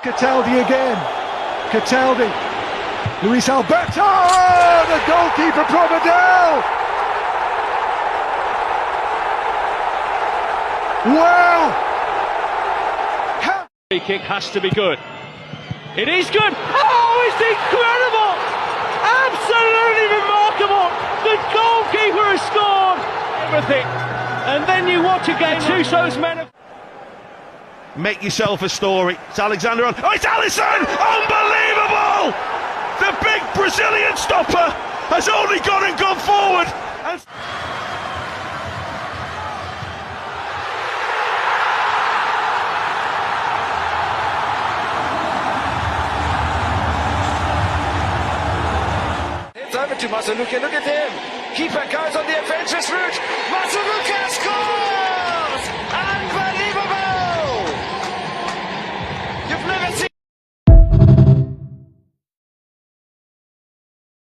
Cataldi again. Cataldi. Luis Alberto! Oh, the goalkeeper Provedel! Wow! Free kick has to be good. It is good! Oh, it's incredible! Absolutely remarkable! The goalkeeper has scored everything. And then you watch again, Tuso's men have... Make yourself a story. It's Alexander on. Oh, it's Alisson! Unbelievable! The big Brazilian stopper has only gone forward. And... It's over to Masaluka. Look at him. Keeper goes on the adventurous route. Masaluka scores!